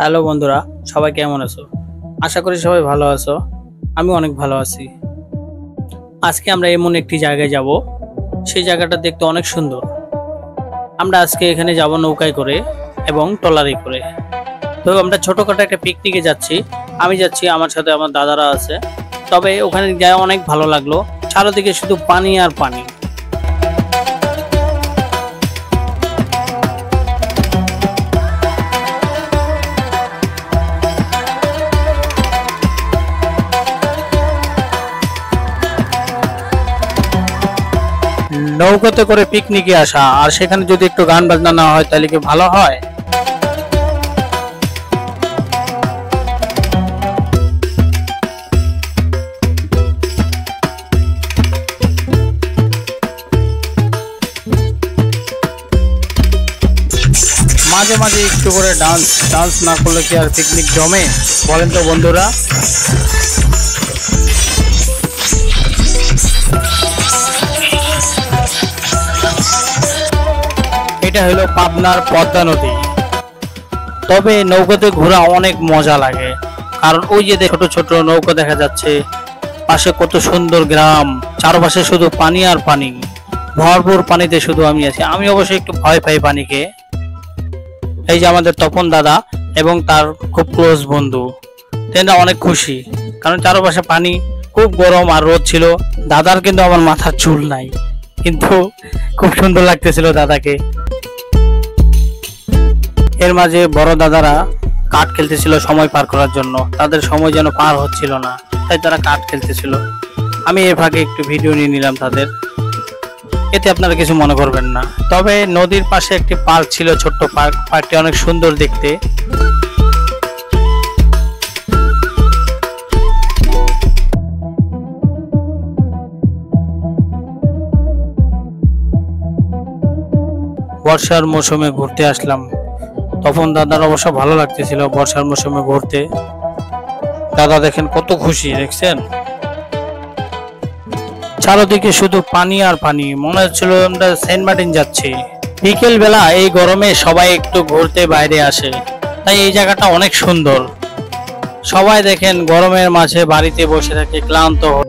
Hello বন্ধুরা, সবাই কেমন আছো? আশা করি সবাই ভালো আছো। আমি অনেক ভালো আছি। আজকে আমরা এমন একটি জায়গায় যাব, সেই জায়গাটা দেখতে অনেক সুন্দর। আমরা আজকে এখানে যাব নৌকায় করে এবং ট্রলারে করে। তো আমরা ছোটখাটো একটা পিকনিকে যাচ্ছি। আমি যাচ্ছি, আমার সাথে আমার দাদারা আছে। তবে ওখানে যাই অনেক ভালো লাগলো। চারদিকে শুধু পানি আর পানি। নৌকাতে করে পিকনিকে আসা আর সেখানে যদি একটু গান বাজনা না হয় তাহলে কি ভালো হয়? মাঝে মাঝে একটু করে ডান্স না করলে কি আর পিকনিক জমে? বলেন তো বন্ধুরা। এটা হলো পাবনার পদ্মা নদী। তবে নৌকাতে ঘোরা অনেক মজা লাগে, কারণ ওই যে ছোট ছোট নৌকা দেখা যাচ্ছে, পাশে কত সুন্দর গ্রাম, চারপাশে শুধু পানি আর পানি, ভরপুর পানিতে শুধু আমি আছি। আমি অবশ্যই একটু ভয় পাই পানিকে। এই যে আমাদের তপন দাদা এবং তার খুব ক্লোজ বন্ধু, তেনারা অনেক খুশি, কারণ চারপাশে পানি, খুব গরম আর রোদ ছিল। দাদার কিন্তু আমার মাথার চুল নাই, কিন্তু খুব সুন্দর লাগতেছিল দাদাকে। এর মাঝে বড় দাদারা কাঠ খেলতেছিল সময় পার করার জন্য। তাদের সময় যেন পার হচ্ছিল না, তাই তারা কাঠ খেলতেছিল। আমি এর ভাগে একটু ভিডিও নিয়ে নিলাম তাদের, এতে আপনারা কিছু মনে করবেন না। তবে নদীর পাশে একটি পার্ক ছিল, ছোট্ট পার্ক। পার্কটি অনেক সুন্দর দেখতে। বর্ষার মৌসুমে ঘুরতে আসলাম। তখন দাদার অবশ্য ভালো লাগতেছিল বর্ষার মৌসুমে ঘুরতে। দাদা দেখেন কত খুশি, দেখছেন? চারদিকে শুধু পানি আর পানি, মনে হচ্ছিল আমরা সেন্ট মার্টিন যাচ্ছি। বিকেল বেলা এই গরমে সবাই একটু ঘুরতে বাইরে আসে, তাই এই জায়গাটা অনেক সুন্দর। সবাই দেখেন গরমের মাঝে বাড়িতে বসে থাকে ক্লান্ত হয়ে।